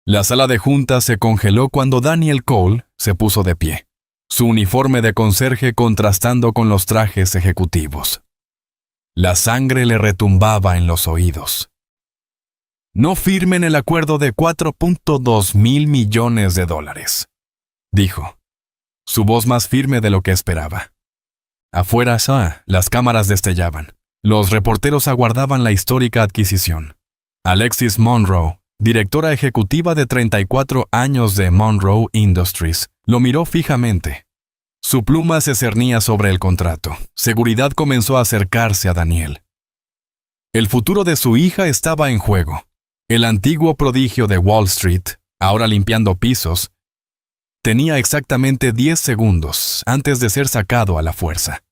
La sala de juntas se congeló cuando Daniel Cole se puso de pie, su uniforme de conserje contrastando con los trajes ejecutivos. La sangre le retumbaba en los oídos. No firmen el acuerdo de $4.2 mil millones, dijo, su voz más firme de lo que esperaba. Afuera, las cámaras destellaban. Los reporteros aguardaban la histórica adquisición. Alexis Monroe, directora ejecutiva de 34 años de Monroe Industries, lo miró fijamente. Su pluma se cernía sobre el contrato. Seguridad comenzó a acercarse a Daniel. El futuro de su hija estaba en juego. El antiguo prodigio de Wall Street, ahora limpiando pisos, tenía exactamente 10 segundos antes de ser sacado a la fuerza.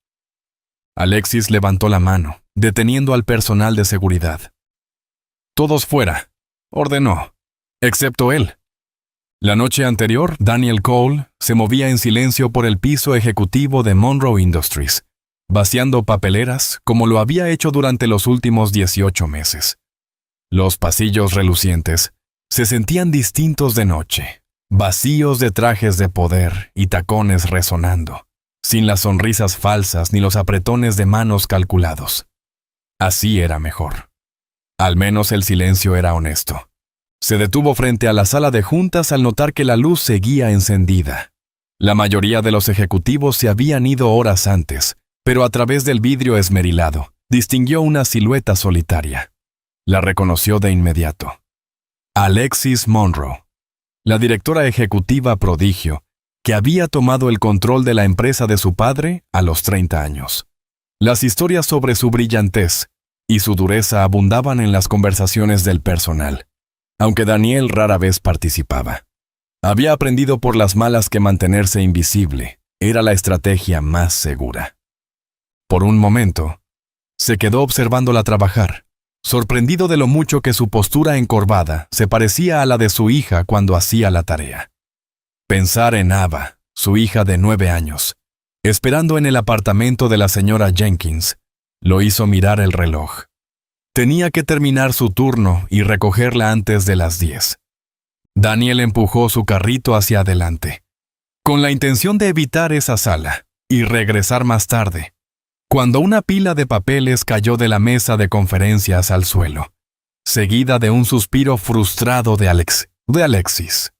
Alexis levantó la mano, deteniendo al personal de seguridad. Todos fuera, ordenó, excepto él. La noche anterior, Daniel Cole se movía en silencio por el piso ejecutivo de Monroe Industries, vaciando papeleras como lo había hecho durante los últimos 18 meses. Los pasillos relucientes se sentían distintos de noche, vacíos de trajes de poder y tacones resonando, sin las sonrisas falsas ni los apretones de manos calculados. Así era mejor. Al menos el silencio era honesto. Se detuvo frente a la sala de juntas al notar que la luz seguía encendida. La mayoría de los ejecutivos se habían ido horas antes, pero a través del vidrio esmerilado, distinguió una silueta solitaria. La reconoció de inmediato. Alexis Monroe, la directora ejecutiva prodigio, que había tomado el control de la empresa de su padre a los 30 años. Las historias sobre su brillantez y su dureza abundaban en las conversaciones del personal, aunque Daniel rara vez participaba. Había aprendido por las malas que mantenerse invisible era la estrategia más segura. Por un momento, se quedó observándola trabajar, sorprendido de lo mucho que su postura encorvada se parecía a la de su hija cuando hacía la tarea. Pensar en Ava, su hija de 9 años, esperando en el apartamento de la señora Jenkins, lo hizo mirar el reloj. Tenía que terminar su turno y recogerla antes de las 10. Daniel empujó su carrito hacia adelante, con la intención de evitar esa sala y regresar más tarde, cuando una pila de papeles cayó de la mesa de conferencias al suelo, seguida de un suspiro frustrado de Alexis.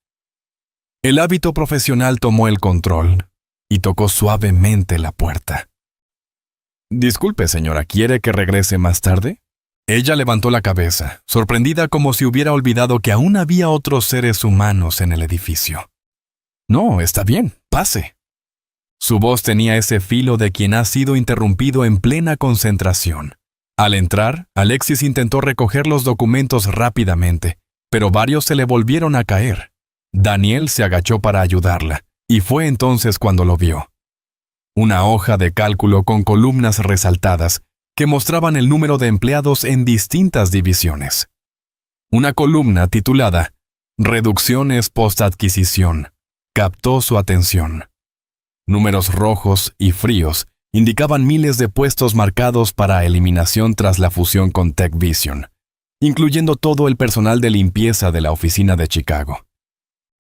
El hábito profesional tomó el control y tocó suavemente la puerta. «Disculpe, señora, ¿quiere que regrese más tarde?» Ella levantó la cabeza, sorprendida como si hubiera olvidado que aún había otros seres humanos en el edificio. «No, está bien, pase». Su voz tenía ese filo de quien ha sido interrumpido en plena concentración. Al entrar, Alexis intentó recoger los documentos rápidamente, pero varios se le volvieron a caer. Daniel se agachó para ayudarla, y fue entonces cuando lo vio. Una hoja de cálculo con columnas resaltadas que mostraban el número de empleados en distintas divisiones. Una columna titulada «Reducciones post-adquisición» captó su atención. Números rojos y fríos indicaban miles de puestos marcados para eliminación tras la fusión con TechVision, incluyendo todo el personal de limpieza de la oficina de Chicago.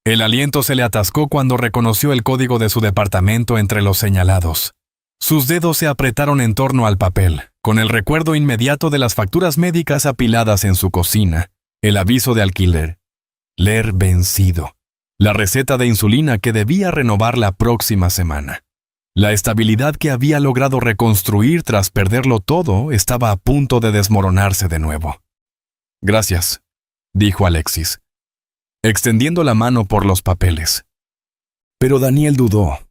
El aliento se le atascó cuando reconoció el código de su departamento entre los señalados. Sus dedos se apretaron en torno al papel, con el recuerdo inmediato de las facturas médicas apiladas en su cocina, el aviso de alquiler, leer vencido, la receta de insulina que debía renovar la próxima semana. La estabilidad que había logrado reconstruir tras perderlo todo estaba a punto de desmoronarse de nuevo. «Gracias», dijo Alexis, extendiendo la mano por los papeles. Pero Daniel dudó,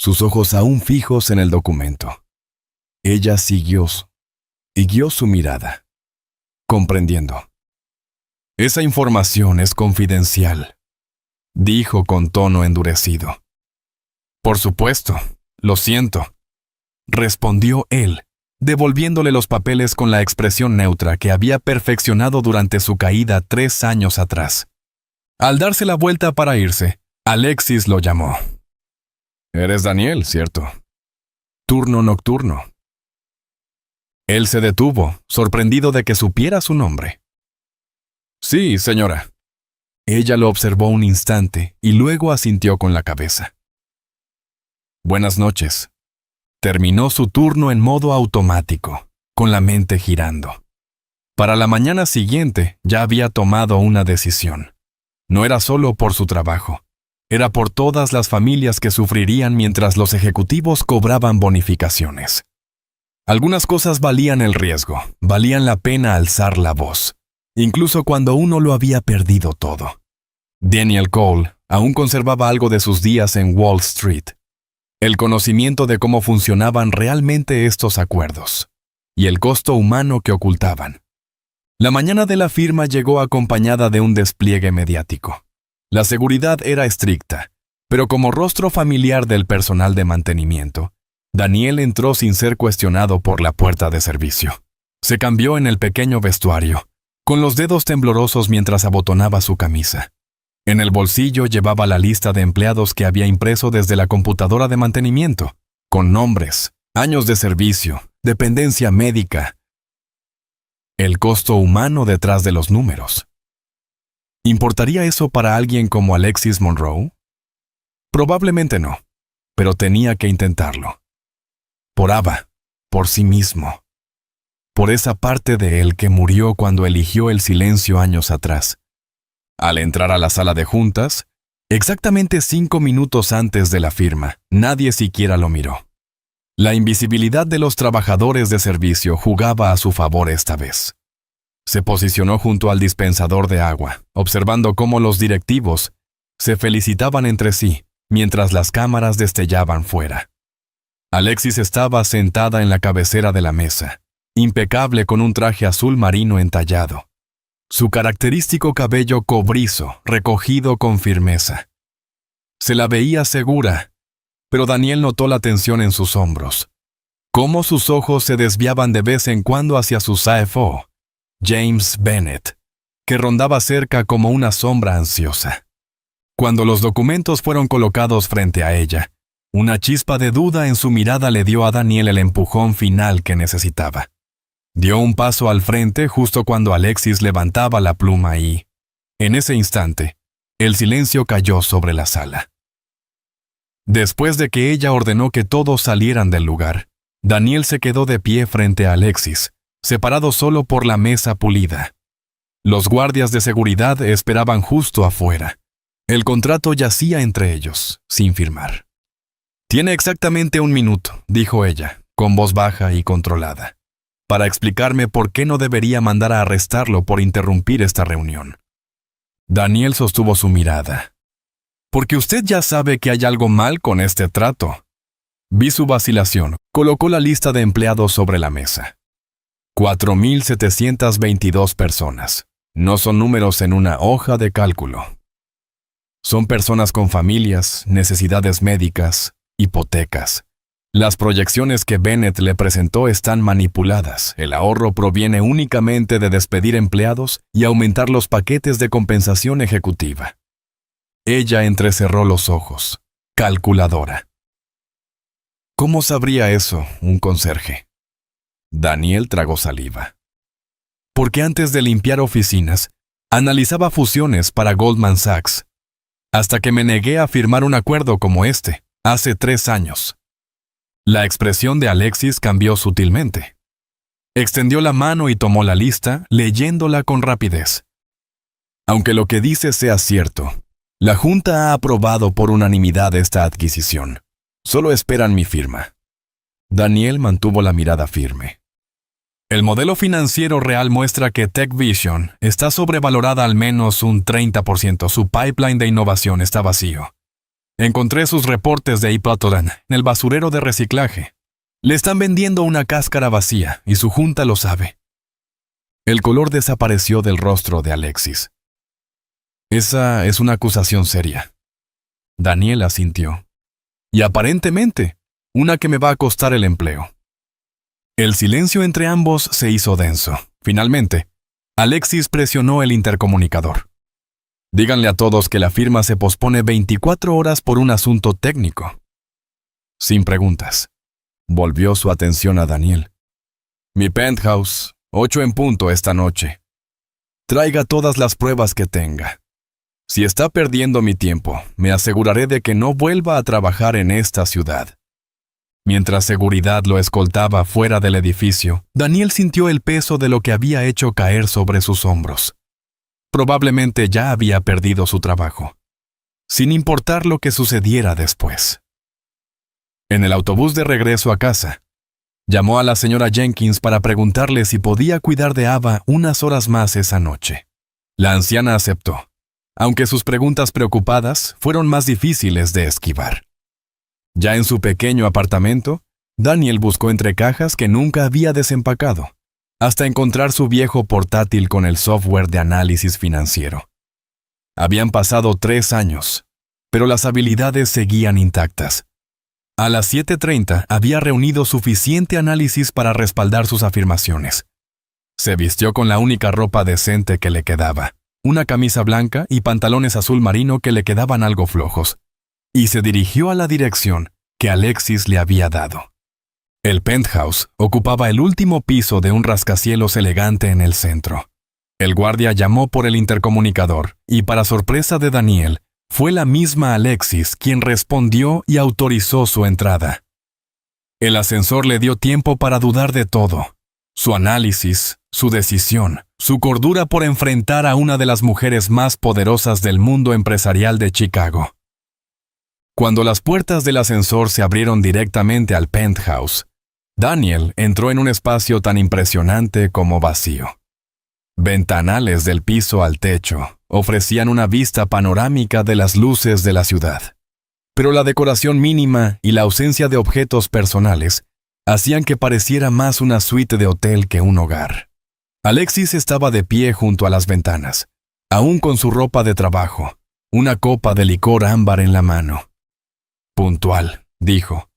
sus ojos aún fijos en el documento. Ella siguió su mirada, comprendiendo. «Esa información es confidencial», dijo con tono endurecido. «Por supuesto, lo siento», respondió él, devolviéndole los papeles con la expresión neutra que había perfeccionado durante su caída 3 años atrás. Al darse la vuelta para irse, Alexis lo llamó. «Eres Daniel, ¿cierto? Turno nocturno». Él se detuvo, sorprendido de que supiera su nombre. «Sí, señora». Ella lo observó un instante y luego asintió con la cabeza. Buenas noches. Terminó su turno en modo automático, con la mente girando. Para la mañana siguiente ya había tomado una decisión. No era solo por su trabajo, era por todas las familias que sufrirían mientras los ejecutivos cobraban bonificaciones. Algunas cosas valían el riesgo, valían la pena alzar la voz, incluso cuando uno lo había perdido todo. Daniel Cole aún conservaba algo de sus días en Wall Street. El conocimiento de cómo funcionaban realmente estos acuerdos, y el costo humano que ocultaban. La mañana de la firma llegó acompañada de un despliegue mediático. La seguridad era estricta, pero como rostro familiar del personal de mantenimiento, Daniel entró sin ser cuestionado por la puerta de servicio. Se cambió en el pequeño vestuario, con los dedos temblorosos mientras abotonaba su camisa. En el bolsillo llevaba la lista de empleados que había impreso desde la computadora de mantenimiento, con nombres, años de servicio, dependencia médica, el costo humano detrás de los números. ¿Importaría eso para alguien como Alexis Monroe? Probablemente no, pero tenía que intentarlo. Por Ava, por sí mismo. Por esa parte de él que murió cuando eligió el silencio años atrás. Al entrar a la sala de juntas, exactamente 5 minutos antes de la firma, nadie siquiera lo miró. La invisibilidad de los trabajadores de servicio jugaba a su favor esta vez. Se posicionó junto al dispensador de agua, observando cómo los directivos se felicitaban entre sí, mientras las cámaras destellaban fuera. Alexis estaba sentada en la cabecera de la mesa, impecable con un traje azul marino entallado. Su característico cabello cobrizo, recogido con firmeza. Se la veía segura, pero Daniel notó la tensión en sus hombros. Cómo sus ojos se desviaban de vez en cuando hacia su CFO, James Bennett, que rondaba cerca como una sombra ansiosa. Cuando los documentos fueron colocados frente a ella, una chispa de duda en su mirada le dio a Daniel el empujón final que necesitaba. Dio un paso al frente justo cuando Alexis levantaba la pluma y, en ese instante, el silencio cayó sobre la sala. Después de que ella ordenó que todos salieran del lugar, Daniel se quedó de pie frente a Alexis, separado solo por la mesa pulida. Los guardias de seguridad esperaban justo afuera. El contrato yacía entre ellos, sin firmar. «Tiene exactamente 1 minuto», dijo ella, con voz baja y controlada, «para explicarme por qué no debería mandar a arrestarlo por interrumpir esta reunión». Daniel sostuvo su mirada. «Porque usted ya sabe que hay algo mal con este trato». Vi su vacilación. Colocó la lista de empleados sobre la mesa. 4,722 personas. No son números en una hoja de cálculo. Son personas con familias, necesidades médicas, hipotecas. Las proyecciones que Bennett le presentó están manipuladas. El ahorro proviene únicamente de despedir empleados y aumentar los paquetes de compensación ejecutiva. Ella entrecerró los ojos. Calculadora. ¿Cómo sabría eso un conserje? Daniel tragó saliva. Porque antes de limpiar oficinas, analizaba fusiones para Goldman Sachs, hasta que me negué a firmar un acuerdo como este, hace 3 años. La expresión de Alexis cambió sutilmente. Extendió la mano y tomó la lista, leyéndola con rapidez. Aunque lo que dice sea cierto, la Junta ha aprobado por unanimidad esta adquisición. Solo esperan mi firma. Daniel mantuvo la mirada firme. El modelo financiero real muestra que TechVision está sobrevalorada al menos un 30%. Su pipeline de innovación está vacío. Encontré sus reportes de Ipatoran en el basurero de reciclaje. Le están vendiendo una cáscara vacía y su junta lo sabe. El color desapareció del rostro de Alexis. Esa es una acusación seria. Daniel asintió. Y aparentemente, una que me va a costar el empleo. El silencio entre ambos se hizo denso. Finalmente, Alexis presionó el intercomunicador. Díganle a todos que la firma se pospone 24 horas por un asunto técnico. Sin preguntas. Volvió su atención a Daniel. Mi penthouse, 8 en punto esta noche. Traiga todas las pruebas que tenga. Si está perdiendo mi tiempo, me aseguraré de que no vuelva a trabajar en esta ciudad. Mientras seguridad lo escoltaba fuera del edificio, Daniel sintió el peso de lo que había hecho caer sobre sus hombros. Probablemente ya había perdido su trabajo, sin importar lo que sucediera después. En el autobús de regreso a casa, llamó a la señora Jenkins para preguntarle si podía cuidar de Ava unas horas más esa noche. La anciana aceptó, aunque sus preguntas preocupadas fueron más difíciles de esquivar. Ya en su pequeño apartamento, Daniel buscó entre cajas que nunca había desempacado, hasta encontrar su viejo portátil con el software de análisis financiero. Habían pasado 3 años, pero las habilidades seguían intactas. A las 7:30 había reunido suficiente análisis para respaldar sus afirmaciones. Se vistió con la única ropa decente que le quedaba, una camisa blanca y pantalones azul marino que le quedaban algo flojos, y se dirigió a la dirección que Alexis le había dado. El penthouse ocupaba el último piso de un rascacielos elegante en el centro. El guardia llamó por el intercomunicador y, para sorpresa de Daniel, fue la misma Alexis quien respondió y autorizó su entrada. El ascensor le dio tiempo para dudar de todo: su análisis, su decisión, su cordura por enfrentar a una de las mujeres más poderosas del mundo empresarial de Chicago. Cuando las puertas del ascensor se abrieron directamente al penthouse, Daniel entró en un espacio tan impresionante como vacío. Ventanales del piso al techo ofrecían una vista panorámica de las luces de la ciudad, pero la decoración mínima y la ausencia de objetos personales hacían que pareciera más una suite de hotel que un hogar. Alexis estaba de pie junto a las ventanas, aún con su ropa de trabajo, una copa de licor ámbar en la mano. «Puntual», dijo,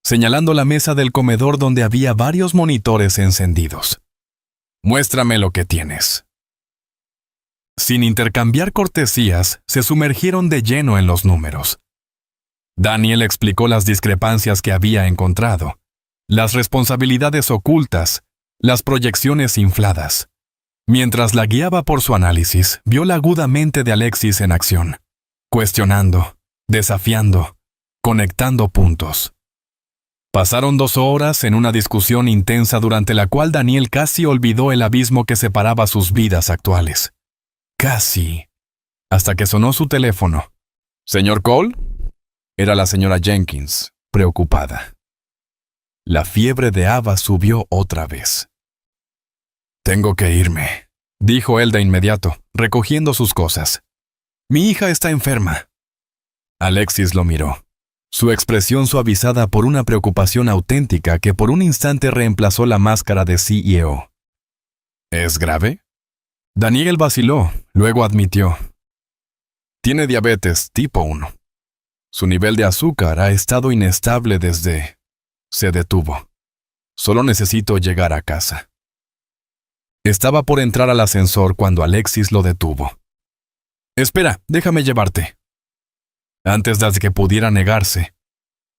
señalando la mesa del comedor donde había varios monitores encendidos. «Muéstrame lo que tienes». Sin intercambiar cortesías, se sumergieron de lleno en los números. Daniel explicó las discrepancias que había encontrado, las responsabilidades ocultas, las proyecciones infladas. Mientras la guiaba por su análisis, vio la aguda mente de Alexis en acción, cuestionando, desafiando, conectando puntos. Pasaron 2 horas en una discusión intensa durante la cual Daniel casi olvidó el abismo que separaba sus vidas actuales. Casi. Hasta que sonó su teléfono. «¿Señor Cole?» Era la señora Jenkins, preocupada. La fiebre de Ava subió otra vez. «Tengo que irme», dijo él de inmediato, recogiendo sus cosas. «Mi hija está enferma». Alexis lo miró, su expresión suavizada por una preocupación auténtica que por un instante reemplazó la máscara de CEO. «¿Es grave?» Daniel vaciló, luego admitió. «Tiene diabetes tipo 1. Su nivel de azúcar ha estado inestable desde...» Se detuvo. «Solo necesito llegar a casa». Estaba por entrar al ascensor cuando Alexis lo detuvo. «Espera, déjame llevarte». Antes de que pudiera negarse,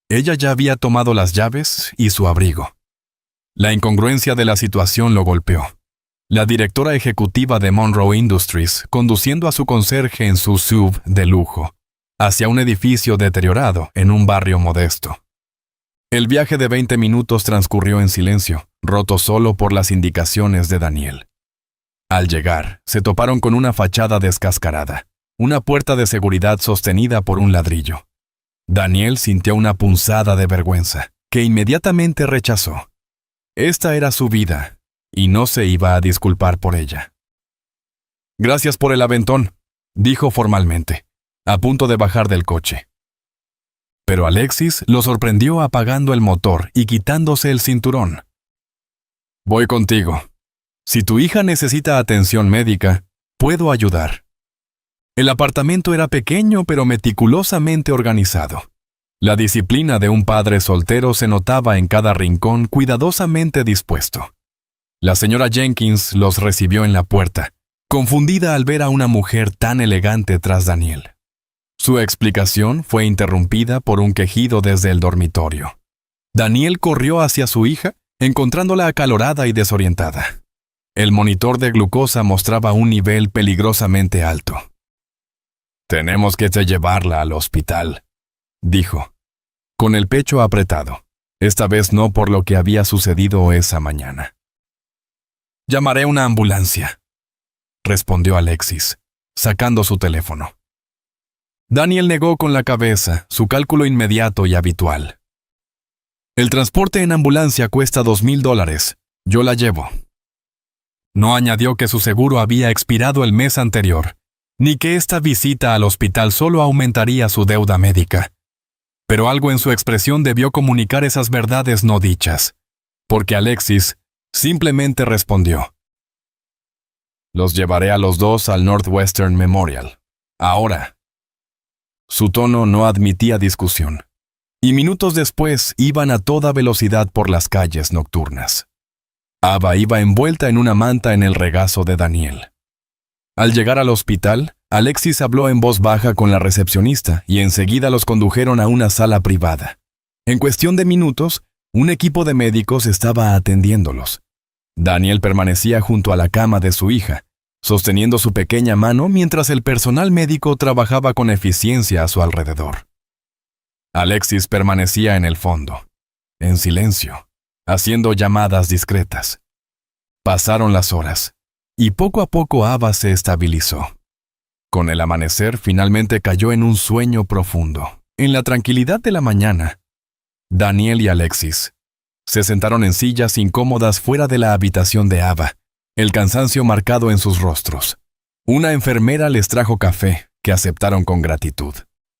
ella ya había tomado las llaves y su abrigo. La incongruencia de la situación lo golpeó. La directora ejecutiva de Monroe Industries conduciendo a su conserje en su SUV de lujo, hacia un edificio deteriorado en un barrio modesto. El viaje de 20 minutos transcurrió en silencio, roto solo por las indicaciones de Daniel. Al llegar, se toparon con una fachada descascarada, una puerta de seguridad sostenida por un ladrillo. Daniel sintió una punzada de vergüenza, que inmediatamente rechazó. Esta era su vida, y no se iba a disculpar por ella. «Gracias por el aventón», dijo formalmente, a punto de bajar del coche. Pero Alexis lo sorprendió apagando el motor y quitándose el cinturón. «Voy contigo. Si tu hija necesita atención médica, puedo ayudar». El apartamento era pequeño pero meticulosamente organizado. La disciplina de un padre soltero se notaba en cada rincón cuidadosamente dispuesto. La señora Jenkins los recibió en la puerta, confundida al ver a una mujer tan elegante tras Daniel. Su explicación fue interrumpida por un quejido desde el dormitorio. Daniel corrió hacia su hija, encontrándola acalorada y desorientada. El monitor de glucosa mostraba un nivel peligrosamente alto. Tenemos que llevarla al hospital, dijo, con el pecho apretado, esta vez no por lo que había sucedido esa mañana. Llamaré una ambulancia, respondió Alexis, sacando su teléfono. Daniel negó con la cabeza, su cálculo inmediato y habitual. El transporte en ambulancia cuesta $2,000. Yo la llevo. No añadió que su seguro había expirado el mes anterior, ni que esta visita al hospital solo aumentaría su deuda médica. Pero algo en su expresión debió comunicar esas verdades no dichas, porque Alexis simplemente respondió: Los llevaré a los dos al Northwestern Memorial. Ahora. Su tono no admitía discusión, y minutos después iban a toda velocidad por las calles nocturnas. Ava iba envuelta en una manta en el regazo de Daniel. Al llegar al hospital, Alexis habló en voz baja con la recepcionista y enseguida los condujeron a una sala privada. En cuestión de minutos, un equipo de médicos estaba atendiéndolos. Daniel permanecía junto a la cama de su hija, sosteniendo su pequeña mano mientras el personal médico trabajaba con eficiencia a su alrededor. Alexis permanecía en el fondo, en silencio, haciendo llamadas discretas. Pasaron las horas, y poco a poco Ava se estabilizó. Con el amanecer finalmente cayó en un sueño profundo. En la tranquilidad de la mañana, Daniel y Alexis se sentaron en sillas incómodas fuera de la habitación de Ava, el cansancio marcado en sus rostros. Una enfermera les trajo café, que aceptaron con gratitud.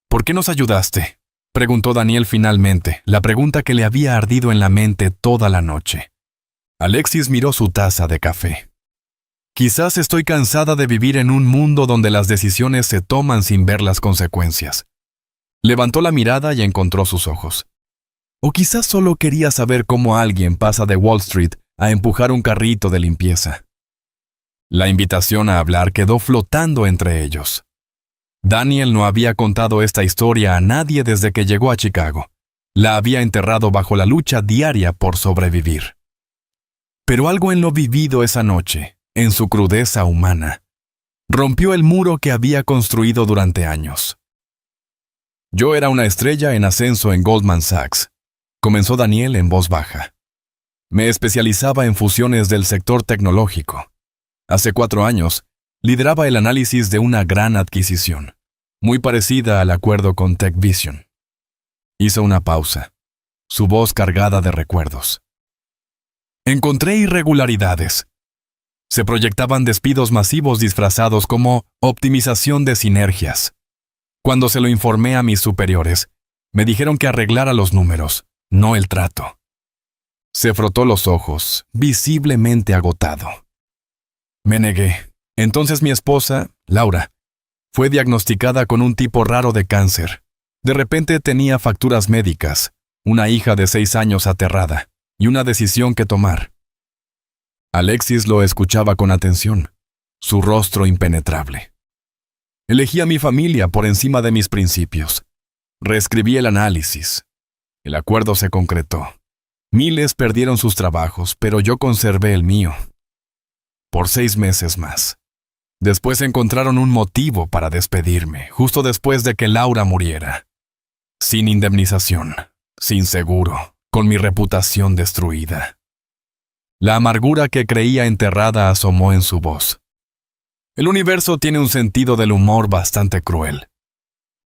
¿Por qué nos ayudaste?, preguntó Daniel finalmente, la pregunta que le había ardido en la mente toda la noche. Alexis miró su taza de café. Quizás estoy cansada de vivir en un mundo donde las decisiones se toman sin ver las consecuencias. Levantó la mirada y encontró sus ojos. O quizás solo quería saber cómo alguien pasa de Wall Street a empujar un carrito de limpieza. La invitación a hablar quedó flotando entre ellos. Daniel no había contado esta historia a nadie desde que llegó a Chicago. La había enterrado bajo la lucha diaria por sobrevivir. Pero algo en lo vivido esa noche, en su crudeza humana, rompió el muro que había construido durante años. Yo era una estrella en ascenso en Goldman Sachs, comenzó Daniel en voz baja. Me especializaba en fusiones del sector tecnológico. Hace 4 años, lideraba el análisis de una gran adquisición, muy parecida al acuerdo con TechVision. Hizo una pausa, su voz cargada de recuerdos. Encontré irregularidades. Se proyectaban despidos masivos disfrazados como optimización de sinergias. Cuando se lo informé a mis superiores, me dijeron que arreglara los números, no el trato. Se frotó los ojos, visiblemente agotado. Me negué. Entonces mi esposa, Laura, fue diagnosticada con un tipo raro de cáncer. De repente tenía facturas médicas, una hija de 6 años aterrada, y una decisión que tomar. Alexis lo escuchaba con atención, su rostro impenetrable. Elegí a mi familia por encima de mis principios. Reescribí el análisis. El acuerdo se concretó. Miles perdieron sus trabajos, pero yo conservé el mío. Por 6 meses más. Después encontraron un motivo para despedirme, justo después de que Laura muriera. Sin indemnización, sin seguro, con mi reputación destruida. La amargura que creía enterrada asomó en su voz. El universo tiene un sentido del humor bastante cruel.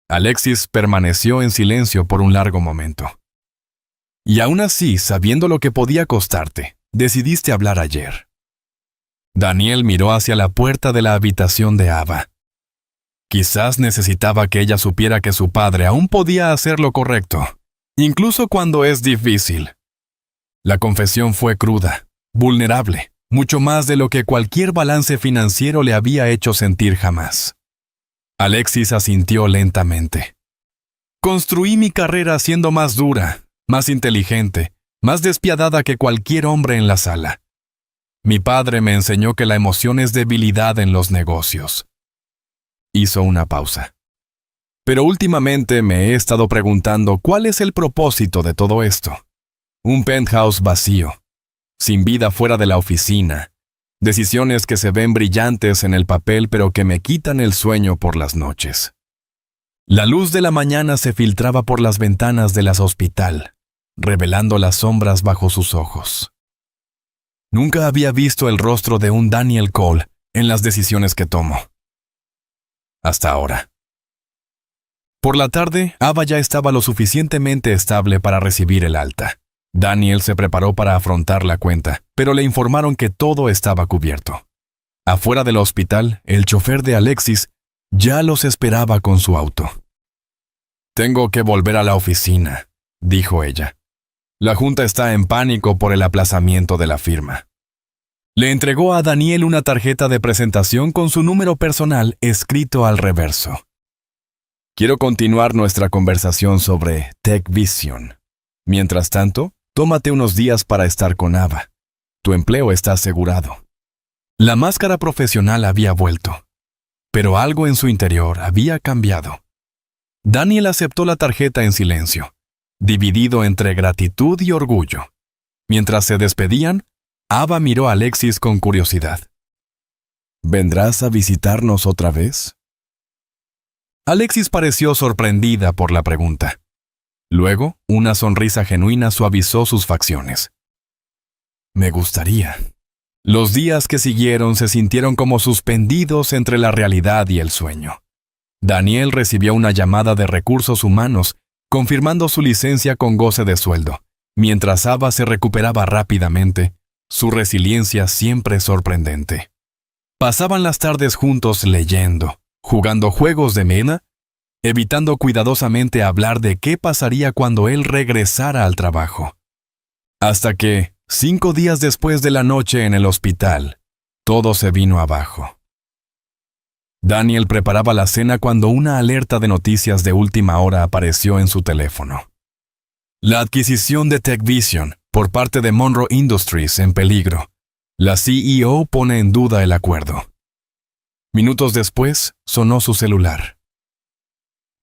Alexis permaneció en silencio por un largo momento. Y aún así, sabiendo lo que podía costarte, decidiste hablar ayer. Daniel miró hacia la puerta de la habitación de Ava. Quizás necesitaba que ella supiera que su padre aún podía hacer lo correcto, incluso cuando es difícil. La confesión fue cruda, vulnerable, mucho más de lo que cualquier balance financiero le había hecho sentir jamás. Alexis asintió lentamente. Construí mi carrera siendo más dura, más inteligente, más despiadada que cualquier hombre en la sala. Mi padre me enseñó que la emoción es debilidad en los negocios. Hizo una pausa. Pero últimamente me he estado preguntando cuál es el propósito de todo esto. Un penthouse vacío, sin vida fuera de la oficina, decisiones que se ven brillantes en el papel pero que me quitan el sueño por las noches. La luz de la mañana se filtraba por las ventanas del hospital, revelando las sombras bajo sus ojos. Nunca había visto el rostro de un Daniel Cole en las decisiones que tomó. Hasta ahora. Por la tarde, Ava ya estaba lo suficientemente estable para recibir el alta. Daniel se preparó para afrontar la cuenta, pero le informaron que todo estaba cubierto. Afuera del hospital, el chofer de Alexis ya los esperaba con su auto. «Tengo que volver a la oficina», dijo ella. «La junta está en pánico por el aplazamiento de la firma». Le entregó a Daniel una tarjeta de presentación con su número personal escrito al reverso. «Quiero continuar nuestra conversación sobre TechVision. Mientras tanto, tómate unos días para estar con Ava. Tu empleo está asegurado». La máscara profesional había vuelto, pero algo en su interior había cambiado. Daniel aceptó la tarjeta en silencio, dividido entre gratitud y orgullo. Mientras se despedían, Ava miró a Alexis con curiosidad. «¿Vendrás a visitarnos otra vez?» Alexis pareció sorprendida por la pregunta. Luego, una sonrisa genuina suavizó sus facciones. «Me gustaría». Los días que siguieron se sintieron como suspendidos entre la realidad y el sueño. Daniel recibió una llamada de recursos humanos, confirmando su licencia con goce de sueldo. Mientras Ava se recuperaba rápidamente, su resiliencia siempre sorprendente. Pasaban las tardes juntos leyendo, jugando juegos de mesa, evitando cuidadosamente hablar de qué pasaría cuando él regresara al trabajo. Hasta que, 5 días después de la noche en el hospital, todo se vino abajo. Daniel preparaba la cena cuando una alerta de noticias de última hora apareció en su teléfono. La adquisición de TechVision por parte de Monroe Industries en peligro. La CEO pone en duda el acuerdo. Minutos después, sonó su celular.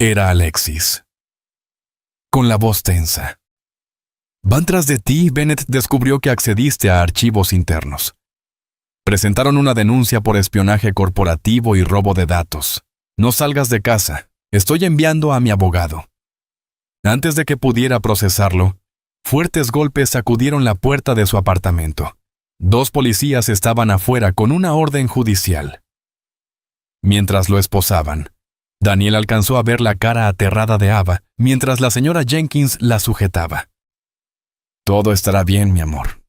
Era Alexis. Con la voz tensa. «Van tras de ti», Bennett descubrió que accediste a archivos internos. Presentaron una denuncia por espionaje corporativo y robo de datos. No salgas de casa. Estoy enviando a mi abogado. Antes de que pudiera procesarlo, fuertes golpes sacudieron la puerta de su apartamento. 2 policías estaban afuera con una orden judicial. Mientras lo esposaban, Daniel alcanzó a ver la cara aterrada de Ava mientras la señora Jenkins la sujetaba. «Todo estará bien, mi amor»,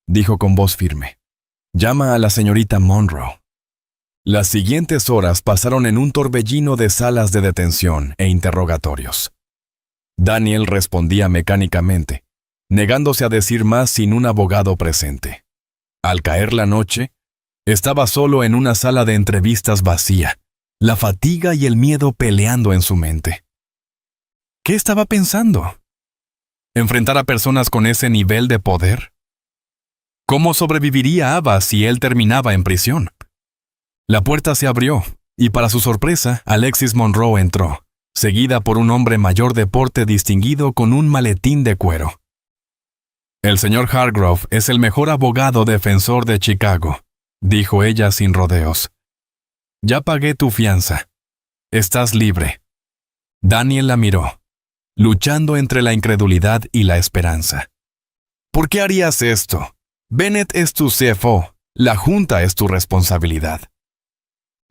dijo con voz firme. «Llama a la señorita Monroe». Las siguientes horas pasaron en un torbellino de salas de detención e interrogatorios. Daniel respondía mecánicamente, negándose a decir más sin un abogado presente. Al caer la noche, estaba solo en una sala de entrevistas vacía, la fatiga y el miedo peleando en su mente. ¿Qué estaba pensando? ¿Enfrentar a personas con ese nivel de poder? ¿Cómo sobreviviría Ava si él terminaba en prisión? La puerta se abrió, y para su sorpresa, Alexis Monroe entró, seguida por un hombre mayor de porte distinguido con un maletín de cuero. «El señor Hargrove es el mejor abogado defensor de Chicago», dijo ella sin rodeos. «Ya pagué tu fianza. Estás libre». Daniel la miró, luchando entre la incredulidad y la esperanza. «¿Por qué harías esto? Bennett es tu CFO. La junta es tu responsabilidad».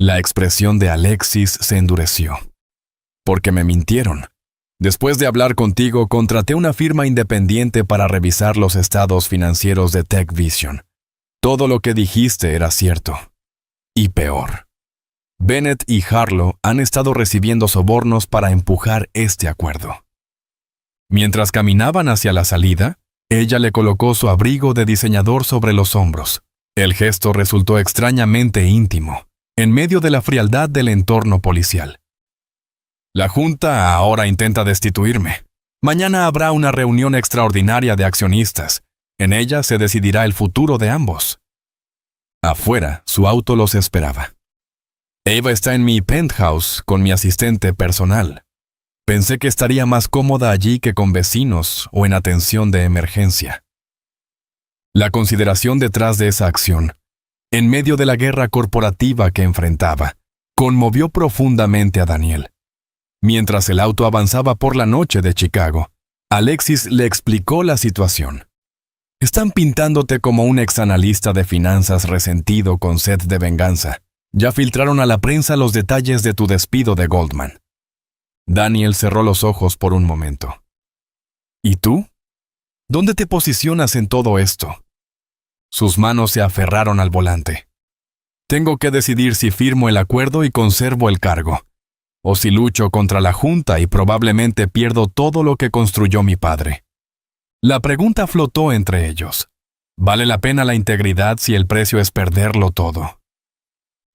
La expresión de Alexis se endureció. «Porque me mintieron. Después de hablar contigo, contraté una firma independiente para revisar los estados financieros de TechVision. Todo lo que dijiste era cierto. Y peor. Bennett y Harlow han estado recibiendo sobornos para empujar este acuerdo». Mientras caminaban hacia la salida, ella le colocó su abrigo de diseñador sobre los hombros. El gesto resultó extrañamente íntimo, en medio de la frialdad del entorno policial. «La junta ahora intenta destituirme. Mañana habrá una reunión extraordinaria de accionistas. En ella se decidirá el futuro de ambos». Afuera, su auto los esperaba. «Ava está en mi penthouse con mi asistente personal. Pensé que estaría más cómoda allí que con vecinos o en atención de emergencia». La consideración detrás de esa acción, en medio de la guerra corporativa que enfrentaba, conmovió profundamente a Daniel. Mientras el auto avanzaba por la noche de Chicago, Alexis le explicó la situación. Están pintándote como un exanalista de finanzas resentido con sed de venganza. Ya filtraron a la prensa los detalles de tu despido de Goldman. Daniel cerró los ojos por un momento. ¿Y tú? ¿Dónde te posicionas en todo esto? Sus manos se aferraron al volante. Tengo que decidir si firmo el acuerdo y conservo el cargo, o si lucho contra la Junta y probablemente pierdo todo lo que construyó mi padre. La pregunta flotó entre ellos. ¿Vale la pena la integridad si el precio es perderlo todo?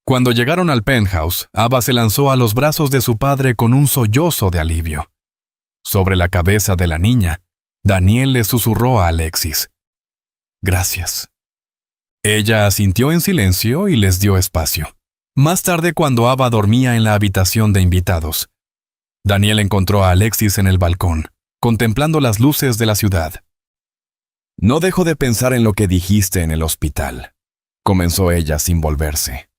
Cuando llegaron al penthouse, Ava se lanzó a los brazos de su padre con un sollozo de alivio. Sobre la cabeza de la niña, Daniel le susurró a Alexis: «Gracias». Ella asintió en silencio y les dio espacio. Más tarde, cuando Ava dormía en la habitación de invitados, Daniel encontró a Alexis en el balcón, contemplando las luces de la ciudad. «No dejo de pensar en lo que dijiste en el hospital», comenzó ella sin volverse.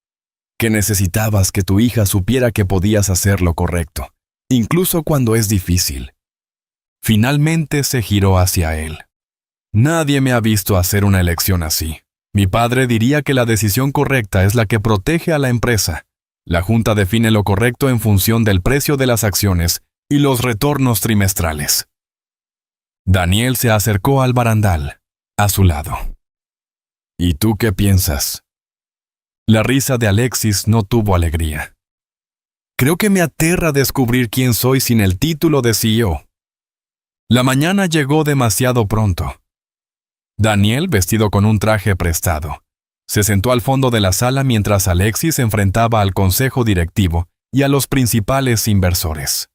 «Que necesitabas que tu hija supiera que podías hacer lo correcto, incluso cuando es difícil». Finalmente se giró hacia él. «Nadie me ha visto hacer una elección así. Mi padre diría que la decisión correcta es la que protege a la empresa. La Junta define lo correcto en función del precio de las acciones y los retornos trimestrales». Daniel se acercó al barandal, a su lado. «¿Y tú qué piensas?» La risa de Alexis no tuvo alegría. «Creo que me aterra descubrir quién soy sin el título de CEO». La mañana llegó demasiado pronto. Daniel, vestido con un traje prestado, se sentó al fondo de la sala mientras Alexis enfrentaba al consejo directivo y a los principales inversores.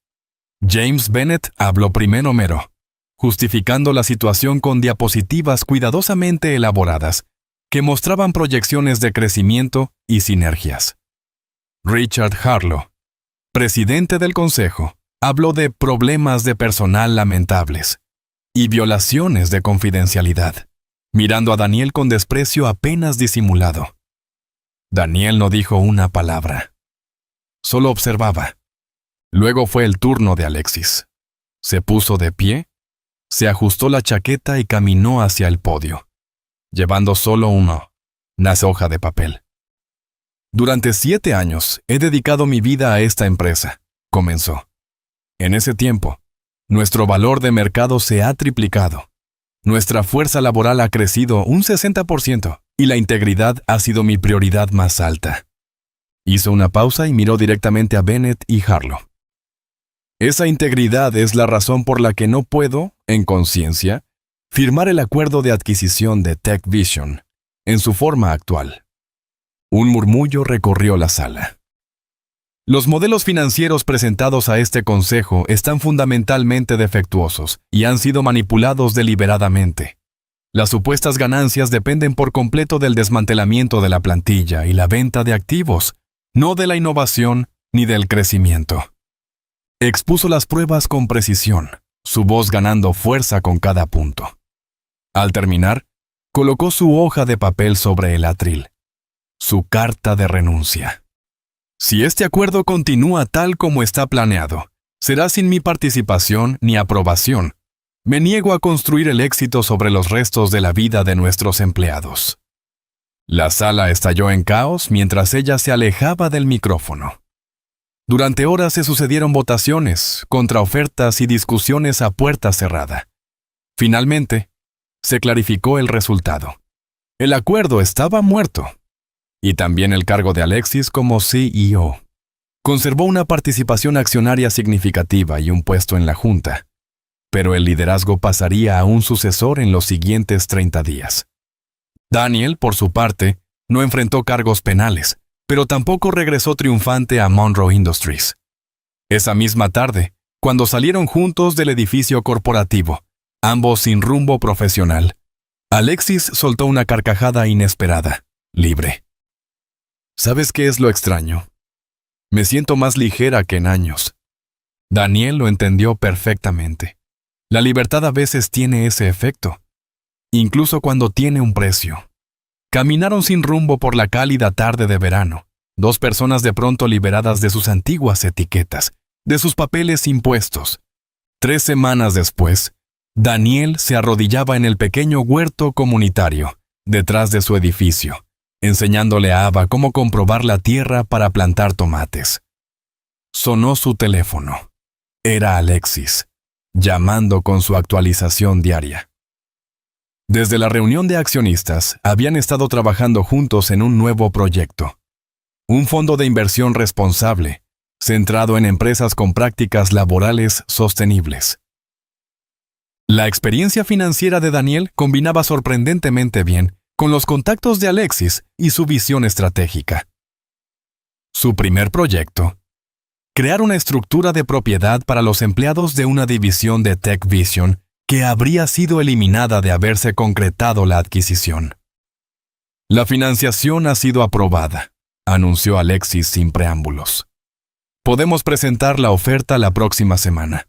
James Bennett habló primero mero, justificando la situación con diapositivas cuidadosamente elaboradas que mostraban proyecciones de crecimiento y sinergias. Richard Harlow, presidente del consejo, habló de problemas de personal lamentables y violaciones de confidencialidad, mirando a Daniel con desprecio apenas disimulado. Daniel no dijo una palabra. Solo observaba. Luego fue el turno de Alexis. Se puso de pie, se ajustó la chaqueta y caminó hacia el podio, llevando solo una hoja de papel. «Durante 7 años he dedicado mi vida a esta empresa», comenzó. «En ese tiempo, nuestro valor de mercado se ha triplicado. Nuestra fuerza laboral ha crecido un 60% y la integridad ha sido mi prioridad más alta». Hizo una pausa y miró directamente a Bennett y Harlow. «Esa integridad es la razón por la que no puedo, en conciencia, firmar el acuerdo de adquisición de TechVision en su forma actual». Un murmullo recorrió la sala. «Los modelos financieros presentados a este consejo están fundamentalmente defectuosos y han sido manipulados deliberadamente. Las supuestas ganancias dependen por completo del desmantelamiento de la plantilla y la venta de activos, no de la innovación ni del crecimiento». Expuso las pruebas con precisión, su voz ganando fuerza con cada punto. Al terminar, colocó su hoja de papel sobre el atril, su carta de renuncia. «Si este acuerdo continúa tal como está planeado, será sin mi participación ni aprobación. Me niego a construir el éxito sobre los restos de la vida de nuestros empleados». La sala estalló en caos mientras ella se alejaba del micrófono. Durante horas se sucedieron votaciones, contraofertas y discusiones a puerta cerrada. Finalmente, se clarificó el resultado. El acuerdo estaba muerto. Y también el cargo de Alexis como CEO. Conservó una participación accionaria significativa y un puesto en la Junta, pero el liderazgo pasaría a un sucesor en los siguientes 30 días. Daniel, por su parte, no enfrentó cargos penales, pero tampoco regresó triunfante a Monroe Industries. Esa misma tarde, cuando salieron juntos del edificio corporativo, ambos sin rumbo profesional, Alexis soltó una carcajada inesperada, libre. «¿Sabes qué es lo extraño? Me siento más ligera que en años». Daniel lo entendió perfectamente. La libertad a veces tiene ese efecto, incluso cuando tiene un precio. Caminaron sin rumbo por la cálida tarde de verano, 2 personas de pronto liberadas de sus antiguas etiquetas, de sus papeles impuestos. 3 semanas después, Daniel se arrodillaba en el pequeño huerto comunitario, detrás de su edificio, enseñándole a Ava cómo comprobar la tierra para plantar tomates. Sonó su teléfono. Era Alexis, llamando con su actualización diaria. Desde la reunión de accionistas, habían estado trabajando juntos en un nuevo proyecto. Un fondo de inversión responsable, centrado en empresas con prácticas laborales sostenibles. La experiencia financiera de Daniel combinaba sorprendentemente bien con los contactos de Alexis y su visión estratégica. Su primer proyecto: crear una estructura de propiedad para los empleados de una división de TechVision que habría sido eliminada de haberse concretado la adquisición. La financiación ha sido aprobada, anunció Alexis sin preámbulos. Podemos presentar la oferta la próxima semana.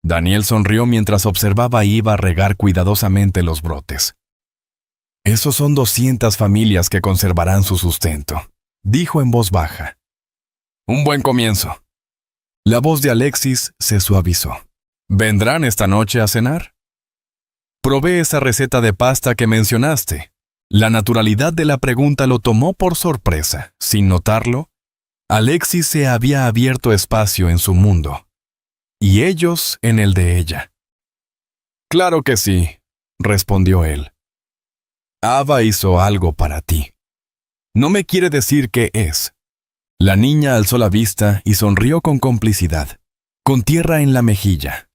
Daniel sonrió mientras observaba a Eva regar cuidadosamente los brotes. Esos son 200 familias que conservarán su sustento, dijo en voz baja. Un buen comienzo. La voz de Alexis se suavizó. ¿Vendrán esta noche a cenar? Probé esa receta de pasta que mencionaste. La naturalidad de la pregunta lo tomó por sorpresa. Sin notarlo, Alexis se había abierto espacio en su mundo, y ellos en el de ella. Claro que sí, respondió él. Ava hizo algo para ti. No me quiere decir qué es. La niña alzó la vista y sonrió con complicidad, con tierra en la mejilla.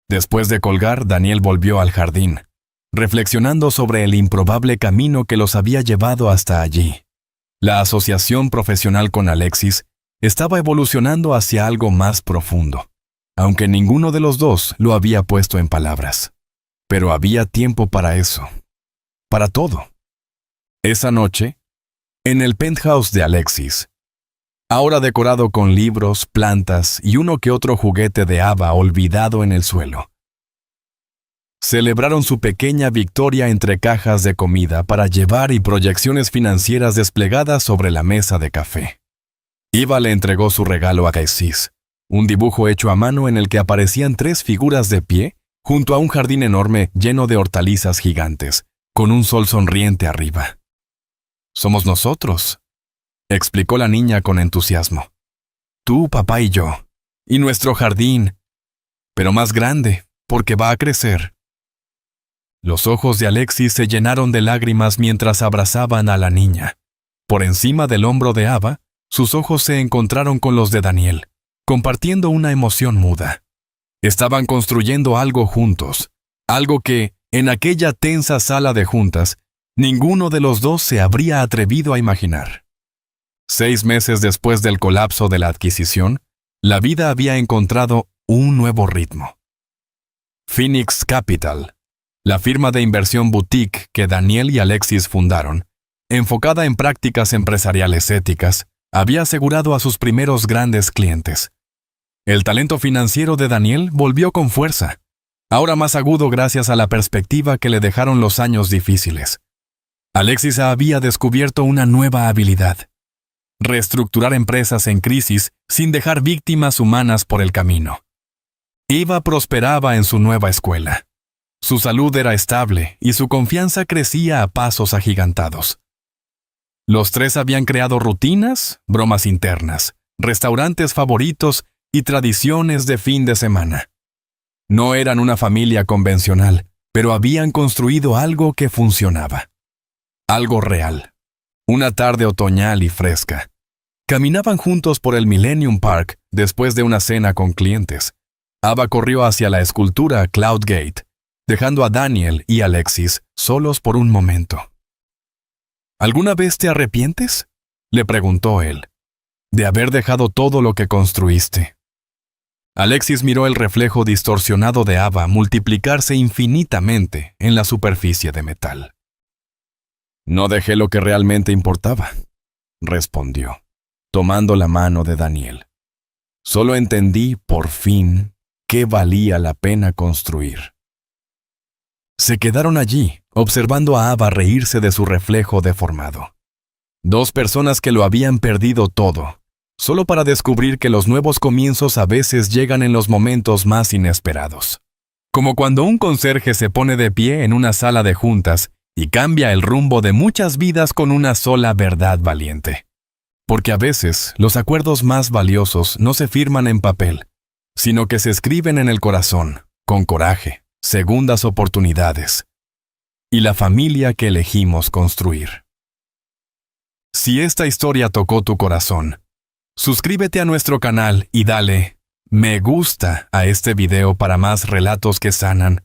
Después de colgar, Daniel volvió al jardín, reflexionando sobre el improbable camino que los había llevado hasta allí. La asociación profesional con Alexis estaba evolucionando hacia algo más profundo, aunque ninguno de los dos lo había puesto en palabras. Pero había tiempo para eso, para todo. Esa noche, en el penthouse de Alexis, ahora decorado con libros, plantas y uno que otro juguete de Ava olvidado en el suelo, celebraron su pequeña victoria entre cajas de comida para llevar y proyecciones financieras desplegadas sobre la mesa de café. Eva le entregó su regalo a Alexis, un dibujo hecho a mano en el que aparecían 3 figuras de pie junto a un jardín enorme lleno de hortalizas gigantes, con un sol sonriente arriba. Somos nosotros, explicó la niña con entusiasmo. Tú, papá y yo, y nuestro jardín, pero más grande, porque va a crecer. Los ojos de Alexis se llenaron de lágrimas mientras abrazaban a la niña. Por encima del hombro de Ava, sus ojos se encontraron con los de Daniel, compartiendo una emoción muda. Estaban construyendo algo juntos, algo que, en aquella tensa sala de juntas, ninguno de los dos se habría atrevido a imaginar. 6 meses después del colapso de la adquisición, la vida había encontrado un nuevo ritmo. Phoenix Capital, la firma de inversión boutique que Daniel y Alexis fundaron, enfocada en prácticas empresariales éticas, había asegurado a sus primeros grandes clientes. El talento financiero de Daniel volvió con fuerza, ahora más agudo gracias a la perspectiva que le dejaron los años difíciles. Alexis había descubierto una nueva habilidad: reestructurar empresas en crisis sin dejar víctimas humanas por el camino. Eva prosperaba en su nueva escuela. Su salud era estable y su confianza crecía a pasos agigantados. Los 3 habían creado rutinas, bromas internas, restaurantes favoritos y tradiciones de fin de semana. No eran una familia convencional, pero habían construido algo que funcionaba. Algo real. Una tarde otoñal y fresca. Caminaban juntos por el Millennium Park después de una cena con clientes. Ava corrió hacia la escultura Cloud Gate, dejando a Daniel y Alexis solos por un momento. ¿Alguna vez te arrepientes?, le preguntó él, de haber dejado todo lo que construiste. Alexis miró el reflejo distorsionado de Ava multiplicarse infinitamente en la superficie de metal. No dejé lo que realmente importaba, respondió, tomando la mano de Daniel. Solo entendí, por fin, qué valía la pena construir. Se quedaron allí, observando a Ava reírse de su reflejo deformado. 2 personas que lo habían perdido todo, solo para descubrir que los nuevos comienzos a veces llegan en los momentos más inesperados. Como cuando un conserje se pone de pie en una sala de juntas y cambia el rumbo de muchas vidas con una sola verdad valiente. Porque a veces los acuerdos más valiosos no se firman en papel, sino que se escriben en el corazón, con coraje, segundas oportunidades y la familia que elegimos construir. Si esta historia tocó tu corazón, suscríbete a nuestro canal y dale me gusta a este video para más relatos que sanan